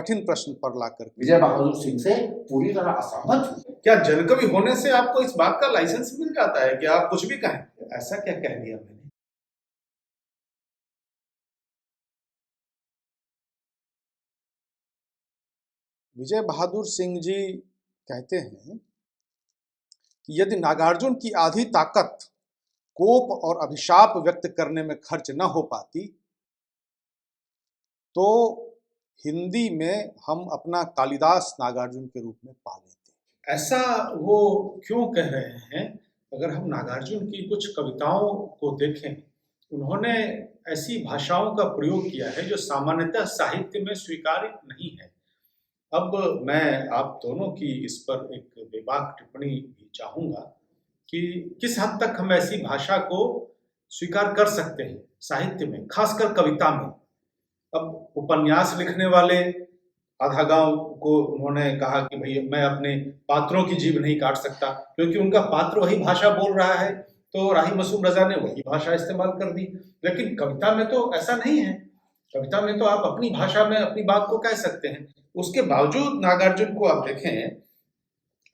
कठिन प्रश्न पर लाकर विजय बहादुर सिंह से पूरी तरह असहमत हूँ। क्या जनकवि होने से आपको इस बात का लाइसेंस मिल जाता है कि आप कुछ भी कहें? ऐसा क्या कह दिया मैंने? विजय बहादुर सिंह जी कहते हैं कि यदि नागार्जुन की आधी ताकत कोप और अभिशाप व्यक्त करने में खर्च न हो पाती तो हिंदी में हम अपना कालिदास नागार्जुन के रूप में पा लेते। ऐसा वो क्यों कह रहे हैं? अगर हम नागार्जुन की कुछ कविताओं को देखें, उन्होंने ऐसी भाषाओं का प्रयोग किया है जो सामान्यतः साहित्य में स्वीकार्य नहीं है। अब मैं आप दोनों की इस पर एक बेबाक टिप्पणी भी चाहूँगा कि किस हद तक हम ऐसी भाषा को स्वीकार कर सकते हैं साहित्य में, खासकर कविता में। अब उपन्यास लिखने वाले आधा गांव को उन्होंने कहा कि भई मैं अपने पात्रों की जीभ नहीं काट सकता, क्योंकि उनका पात्र वही भाषा बोल रहा है, तो राही मासूम रजा ने वही भाषा इस्तेमाल कर दी। लेकिन कविता में तो ऐसा नहीं है। कविता में तो आप अपनी भाषा में अपनी बात को कह सकते हैं। उसके बावजूद नागार्जुन को आप देखें,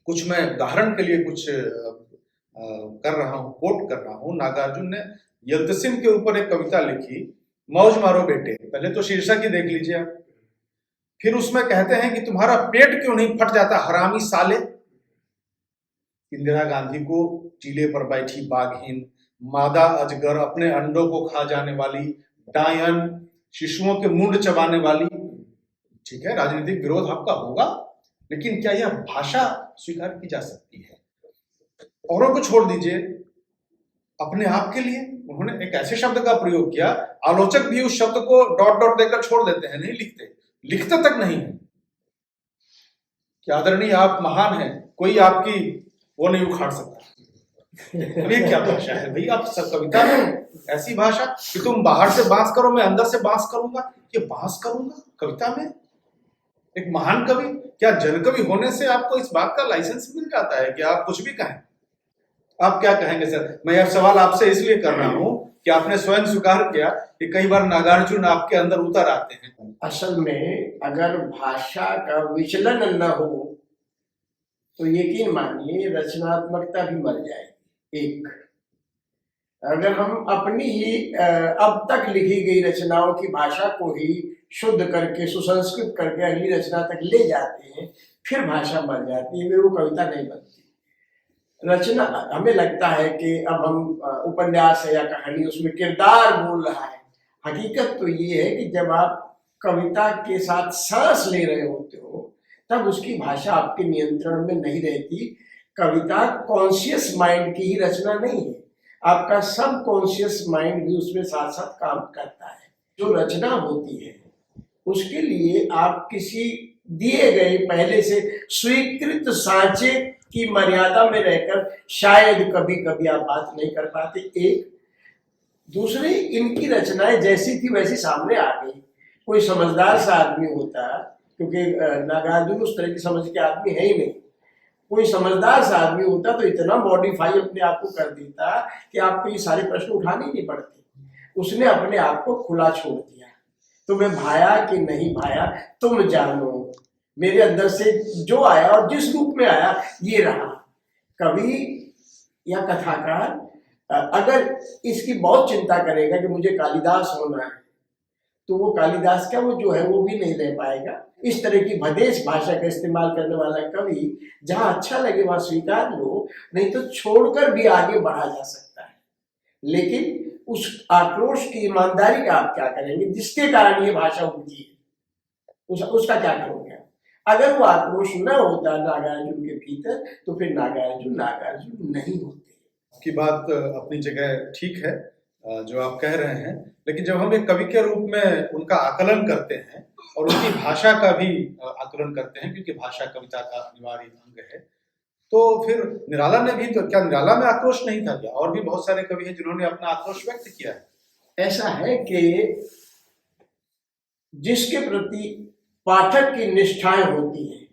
कुछ मैं उदाहरण के लिए कुछ कर रहा हूँ, कोट कर रहा हूँ। नागार्जुन ने यल्तसिन के ऊपर एक कविता लिखी, मौज मारो बेटे। पहले तो शीर्षक ही देख लीजिए आप। फिर उसमें कहते हैं कि तुम्हारा पेट क्यों नहीं फट जाता हरामी साले। इंदिरा गांधी को टीले पर बैठी बाघिन, मादा अजगर, अपने अंडों को खा जाने वाली डायन, शिशुओं के मुंड चबाने वाली। ठीक है, राजनीतिक विरोध आपका होगा, लेकिन क्या यह भाषा स्वीकार की जा सकती है? औरों को छोड़ दीजिए, अपने आप के लिए उन्होंने एक ऐसे शब्द का प्रयोग किया, आलोचक भी उस शब्द को डॉट डॉट देकर छोड़ देते हैं, नहीं लिखते, लिखते तक नहीं है कि आदरणीय आप महान हैं, कोई आपकी वो नहीं उखाड़ सकता। ये क्या भाषा है भाई? आप सब कविता में ऐसी भाषा कि तुम बाहर से बांस करो, मैं अंदर से बांस करूंगा। ये बांस करूंगा कविता में? एक महान कवि, क्या जनकवि होने से आपको इस बात का लाइसेंस मिल जाता है कि आप कुछ भी कहें? आप क्या कहेंगे सर? मैं यह सवाल आपसे इसलिए कर रहा हूं कि आपने स्वयं स्वीकार किया कि कई बार नागार्जुन आपके अंदर उतर आते हैं। असल में अगर भाषा का विचलन न हो तो यकीन मानिए रचनात्मकता भी मर जाएगी। एक, अगर हम अपनी ही अब तक लिखी गई रचनाओं की भाषा को ही शुद्ध करके सुसंस्कृत करके अगली रचना तक ले जाते हैं, फिर भाषा मर जाती है, वो कविता नहीं बनती। रचना, हमें लगता है कि अब हम उपन्यास है या कहानी, उसमें किरदार बोल रहा है। हकीकत तो ये है कि जब आप कविता के साथ सांस ले रहे होते हो तब उसकी भाषा आपके नियंत्रण में नहीं रहती। कविता कॉन्शियस माइंड की ही रचना नहीं है, आपका सब कॉन्शियस माइंड भी उसमें साथ साथ काम करता है। जो रचना होती है उसके लिए आप किसी दिए गए पहले से स्वीकृत सांचे की मर्यादा में रहकर शायद कभी कभी आप बात नहीं कर पाते। एक, दूसरी, इनकी रचनाएं जैसी थी वैसी सामने आ गई। कोई समझदार सा आदमी होता, क्योंकि नागार्जुन उस तरह की समझ के आदमी है ही नहीं, कोई समझदार सा आदमी होता तो इतना मॉडिफाई अपने आप को कर देता कि आपको ये सारे प्रश्न उठाने ही नहीं पड़ते। उसने अपने आप को खुला छोड़ दिया। तुम्हें भाया कि नहीं भाया तुम जानो, मेरे अंदर से जो आया और जिस रूप में आया ये रहा। कवि या कथाकार अगर इसकी बहुत चिंता करेगा कि मुझे कालिदास होना है, तो वो कालिदास क्या, वो जो है वो भी नहीं रह पाएगा। इस तरह की भदेश भाषा का इस्तेमाल करने वाला कवि जहां अच्छा लगे वहां स्वीकार लो, नहीं तो छोड़कर भी आगे बढ़ा जा सकता है। लेकिन उस आक्रोश की ईमानदारी का आप क्या करेंगे जिसके कारण ये भाषा उपजी है? उसका क्या करोगे? अगर वो आक्रोश न होता नागार्जुन के भीतर तो फिर नागार्जुन नहीं होते। आपकी बात अपनी जगह ठीक है जो आप कह रहे हैं, लेकिन जब हम एक कवि के रूप में उनका आकलन करते हैं और उनकी भाषा का भी आकलन करते हैं, क्योंकि भाषा कविता का अनिवार्य अंग है, तो फिर निराला ने भी, तो क्या निराला में आक्रोश नहीं था क्या? और भी बहुत सारे कवि हैं जिन्होंने अपना आक्रोश व्यक्त किया है। ऐसा है कि जिसके प्रति पाठक की निष्ठाएं होती हैं,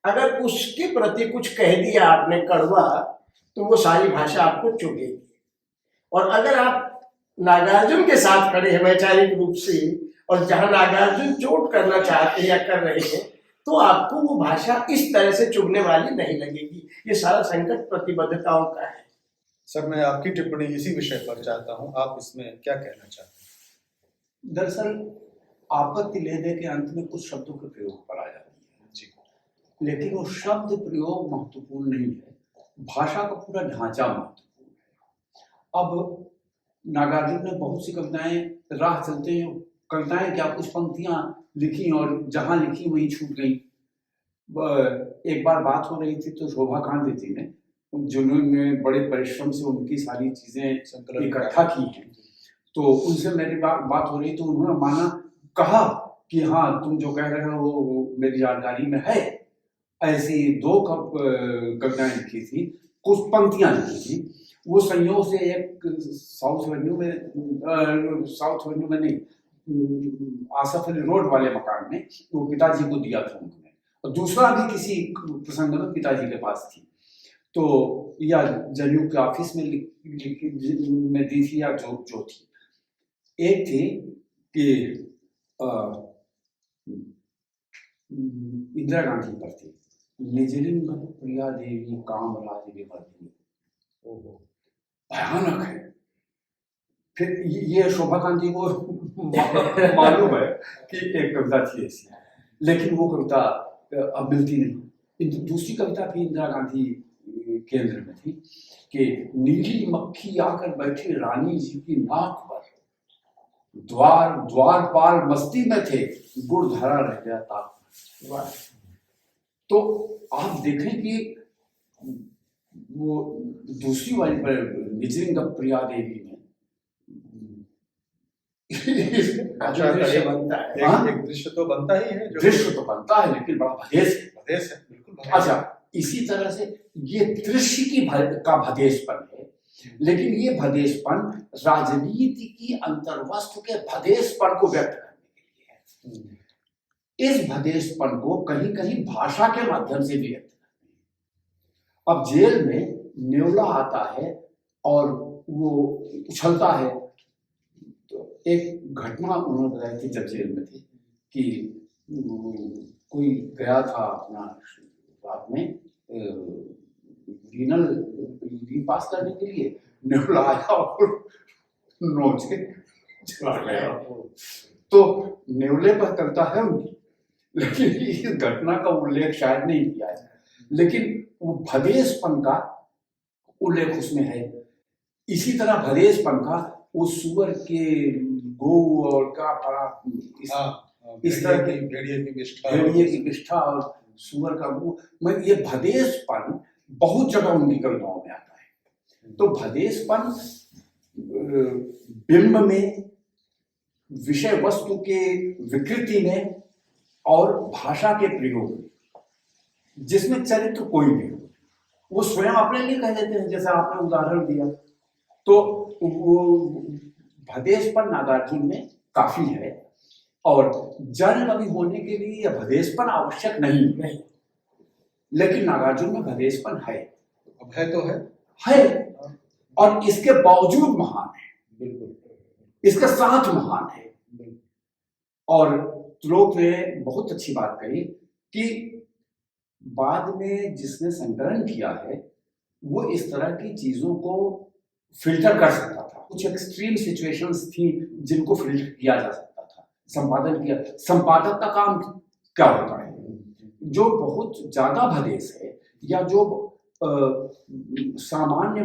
अगर उसके प्रति कुछ कह दिया आपने कड़वा तो वो सारी भाषा आपको चुभेगी। और अगर आप नागार्जुन के साथ खड़े हैं वैचारिक रूप से और जहां नागार्जुन चोट करना चाहते हैं या कर रहे हैं तो आपको वो भाषा इस तरह से चुभने वाली नहीं लगेगी। ये सारा संकट प्रतिबद्धताओं का है। सर, मैं आपकी टिप्पणी इसी विषय पर चाहता हूं, आप इसमें क्या कहना चाहते हैं? दरअसल आपत्ति लेने के अंत में कुछ शब्दों के प्रयोग पर आ जाती है जी, लेकिन वो शब्द प्रयोग महत्वपूर्ण नहीं है, भाषा का पूरा ढांचा महत्वपूर्ण है। अब नागार्जुन ने बहुत सी कविताएं राह चलते हैं, कविताएं क्या कुछ पंक्तियां लिखी और जहां लिखी वहीं छूट गई। एक बार बात हो रही थी तो शोभा कांत जी ने, जिन्होंने बड़े परिश्रम से उनकी सारी चीजें संकलन इकट्ठा की हैं, तो उनसे मेरी बात हो रही तो उन्होंने कहा कि हाँ तुम जो कह रहे हो वो मेरी जानकारी में है। ऐसी 2 कविताएं लिखी थी, कुछ पंक्तियां लिखी थी। वो संयोग से एक साउथ एवेन्यू में नहीं, आसफ अली रोड वाले मकान में वो पिताजी को दिया था उन्होंने, और दूसरा भी किसी प्रसंग में पिताजी के पास थी, तो या जनेऊ के ऑफिस में में दी थी या जो थी। एक थी कि इंदिरा गांधी पर थी, निजलिंग प्रिया देवी काम राज विवर्धिनी। भयानक है। फिर ये शोभा कांत को मालूम है कि एक कविता थी ऐसी, लेकिन वो कविता अब मिलती नहीं। दूसरी कविता भी इंदिरा गांधी केंद्र में थी कि नीली मक्खी आकर बैठी रानी जी की नाक पर, द्वारपाल मस्ती में थे, गुड़ धरा रह गया ताक पर। तो आप देखें कि वो दूसरी वाली पर निजलिंग प्रिया देवी में दृश्य बनता है। एक दृश्य तो बनता ही है, दृश्य तो बनता है लेकिन बड़ा भदेश भदेश है, बिल्कुल। अच्छा, इसी तरह से ये दृश्य की का भदेशपन है, लेकिन ये भदेशपन राजनीति की अंतर्वस्त्र के भदेशपन को व्यक्त करने के लिए है। इस भदेशपन को कहीं कहीं भाषा के माध्यम से भी व्यक्त करते हैं। अब जेल में न्योला आता है और वो उछलता है, तो एक घटना उन्होंने बताई थी जब जेल में थे कि कोई गया था अपना रात में यूरिन पास करने के लिए, न्योला आया और नोच के चला गया। तो न्योले पर कविता है उनकी, लेकिन इस घटना का उल्लेख शायद नहीं किया है, लेकिन वो भदेशपन का उल्लेख उसमें है। इसी तरह भदेशपन का वो सुअर के गो और का पड़ा इस तरह के भेड़िए की विष्ठा और सुअर का गो, मतलब ये भदेशपन बहुत जगह उनकी कविताओं में आता है। तो भदेशपन बिंब में, विषय वस्तु के विकृति में और भाषा के प्रयोग में, जिसमें चरित्र कोई भी हो, वो स्वयं अपने लिए कह देते हैं, जैसा आपने उदाहरण दिया। तो वो भदेशपन नागार्जुन में काफी है, और जन कवि होने के लिए यह भदेशपन आवश्यक नहीं, लेकिन नागार्जुन में भदेशपन है। अब है तो है, और इसके बावजूद महान है, बिल्कुल इसके साथ महान है। और त्रोक ने बहुत अच्छी बात कही कि बाद में जिसने संकलन किया है वो इस तरह की चीजों को फिल्टर कर सकता था। कुछ एक्सट्रीम सिचुएशंस थी जिनको फिल्टर किया जा सकता था, संपादन किया। संपादक का काम क्या होता है? जो बहुत ज्यादा भदेश है या जो सामान्य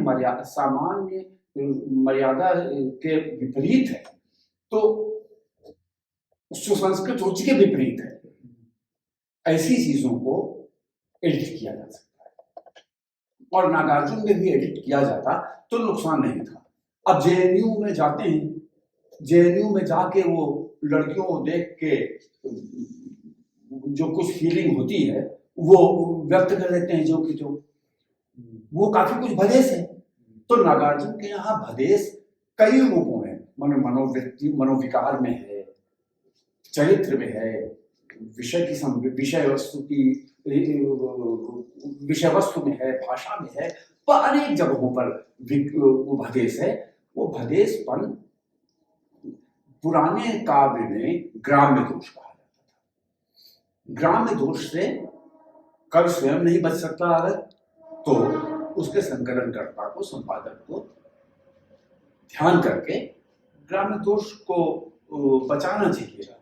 मर्यादा के विपरीत है, तो सुसंस्कृत रुचि के विपरीत है, ऐसी चीजों को एडिट किया जा सकता है। और नागार्जुन में भी एडिट किया जाता तो नुकसान नहीं था। अब जेएनयू में जाते हैं, जेएनयू में जाके वो लड़कियों को देख के जो कुछ फीलिंग होती है वो व्यक्त कर लेते हैं, जो कि जो वो काफी कुछ भदेश है। तो नागार्जुन के यहाँ भदेश कई रूपों में, मनोवृत्ति, मनोविकार में है, चरित्र में है, विषय वस्तु में है, भाषा में है, पर अनेक जगहों पर वो भदेश है। वो भदेशपन पुराने काव्य में ग्राम्य दोष कहा जाता था। ग्राम्य दोष से कवि स्वयं नहीं बच सकता, अगर तो उसके संकलनकर्ता को, संपादक को ध्यान करके ग्राम्य दोष को बचाना चाहिए।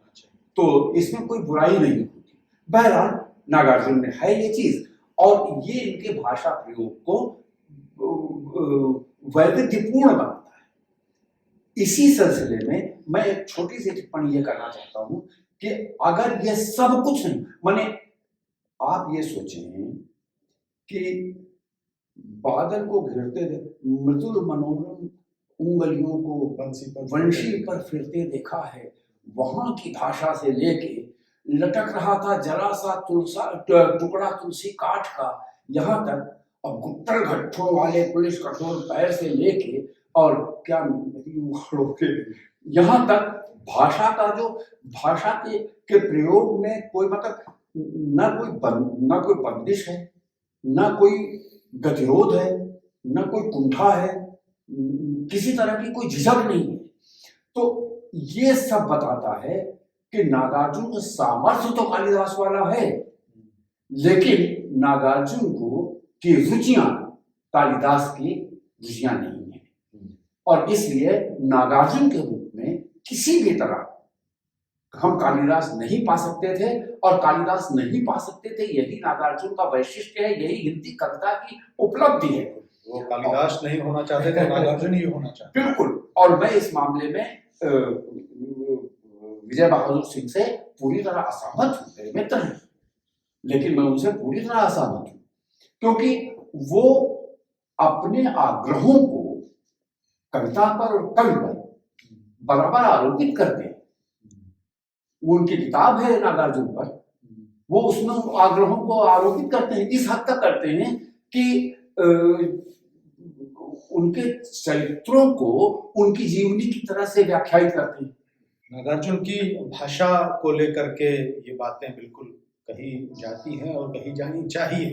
तो इसमें कोई बुराई नहीं होती। बहरहाल नागार्जुन में है ये चीज, और ये इनके भाषा प्रयोग को वैविध्यपूर्ण बनाता है। इसी सिलसिले में मैं एक छोटी सी टिप्पणी ये करना चाहता हूं कि अगर ये सब कुछ नहीं, माने आप ये सोचें कि बादल को घेरते मृदुल मनोरम उंगलियों को वंशी पर फिरते देखा है, वहां की भाषा से लेके लटक रहा था जरा सा टुकड़ा तुलसी काठ का, यहाँ तक, और गुप्तर घट्टों वाले पुलिस कठोर पैर से लेके और क्या यहाँ तक भाषा का जो भाषा के प्रयोग में कोई मतलब न कोई बंदिश है, न कोई गतिरोध है, न कोई कुंठा है, किसी तरह की कोई झिझक नहीं है। तो ये सब बताता है कि नागार्जुन का सामर्थ्य तो कालिदास वाला है, लेकिन नागार्जुन की रुचियां कालिदास की रुचियां नहीं है, और इसलिए नागार्जुन के रूप में किसी भी तरह हम कालिदास नहीं पा सकते थे, और कालिदास नहीं पा सकते थे यही नागार्जुन का वैशिष्ट्य है, यही हिंदी कविता की उपलब्धि है। वो कालिदास नहीं होना चाहते थे, नागार्जुन ही होना चाहते। बिल्कुल। और मैं इस मामले में विजय बहादुर सिंह से पूरी तरह असहमत हूँ, मेरे मित्र हैं, लेकिन मैं उनसे पूरी तरह असहमत हूँ, क्योंकि वो अपने आग्रहों को कविता पर और कवि पर बराबर आरोपित करते हैं। उनकी किताब है नागार्जुन पर, वो उसमें आग्रहों को आरोपित करते हैं, इस हद तक करते हैं कि उनके चरित्रों को उनकी जीवनी की तरह से व्याख्यायित करते हैं। नागार्जुन की भाषा को लेकर के ये बातें बिल्कुल कही जाती हैं और कही जानी चाहिए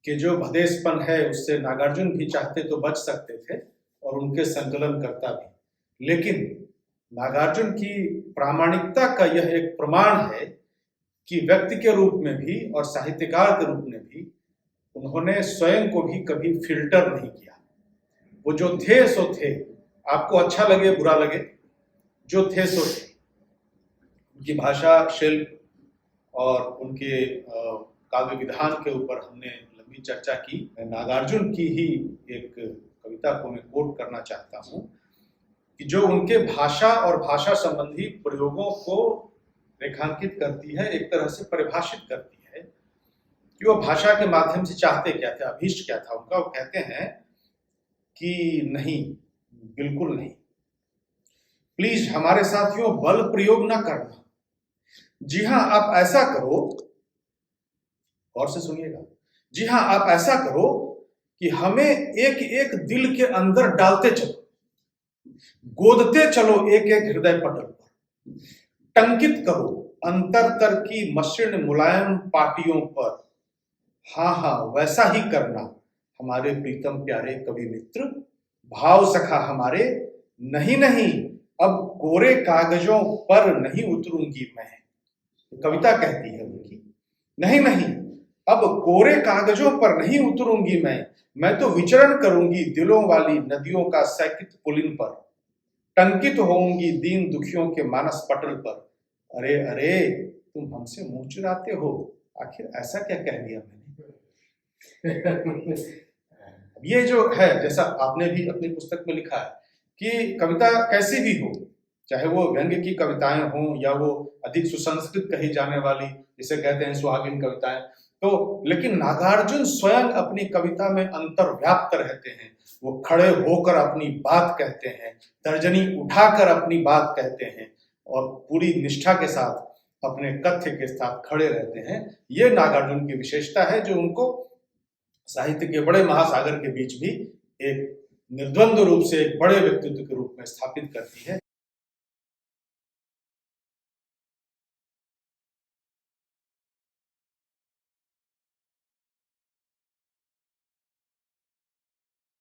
कि जो भदेसपन है उससे नागार्जुन भी चाहते तो बच सकते थे और उनके संकलनकर्ता भी, लेकिन नागार्जुन की प्रामाणिकता का यह एक प्रमाण है कि व्यक्ति के रूप में भी और साहित्यकार के रूप में भी उन्होंने स्वयं को भी कभी फिल्टर नहीं किया। वो जो थे सो थे, आपको अच्छा लगे बुरा लगे, जो थे सो थे। उनकी भाषा, शिल्प और उनके काव्य विधान के ऊपर हमने लंबी चर्चा की। मैं नागार्जुन की ही एक कविता को मैं कोट करना चाहता हूँ कि जो उनके भाषा और भाषा संबंधी प्रयोगों को रेखांकित करती है, एक तरह से परिभाषित करती है कि वो भाषा के माध्यम से चाहते क्या थे, अभीष्ट क्या था उनका। वो कहते हैं कि नहीं, बिल्कुल नहीं, प्लीज हमारे साथियों बल प्रयोग ना करना। जी हाँ, आप ऐसा करो, और से सुनिएगा, जी हाँ आप ऐसा करो कि हमें एक एक दिल के अंदर डालते चलो, गोदते चलो एक एक हृदय पटल पर, टंकित करो अंतरतर की मसृण मुलायम पाटियों पर। हाँ हाँ वैसा ही करना हमारे प्रीतम प्यारे कवि मित्र, भाव सखा हमारे। नहीं नहीं अब कोरे कागजों पर नहीं उतरूंगी मैं, कविता कहती है उनकी। नहीं नहीं अब कोरे कागजों पर नहीं उतरूंगी मैं तो विचरण करूंगी दिलों वाली नदियों का सैकित पुलिन पर, टंकित होंगी दीन दुखियों के मानस पटल पर। अरे अरे तुम हमसे मुंह चुराते हो, आखिर ऐसा क्या कह दिया मैंने। ये जो है, जैसा आपने भी अपनी पुस्तक में लिखा है कि कविता कैसी भी हो, चाहे वो व्यंग्य की कविताएं हों या वो अधिक सुसंस्कृत कही जाने वाली, जिसे कहते हैं सुहागिन कविताएं, तो लेकिन नागार्जुन स्वयं अपनी कविता में अंतर्व्याप्त रहते हैं। वो खड़े होकर अपनी बात कहते हैं, तर्जनी उठाकर अपनी बात कहते हैं और पूरी निष्ठा के साथ अपने कथ्य के साथ खड़े रहते हैं। ये नागार्जुन की विशेषता है जो उनको साहित्य के बड़े महासागर के बीच भी एक निर्द्वंद्व रूप से एक बड़े व्यक्तित्व के रूप में स्थापित करती है।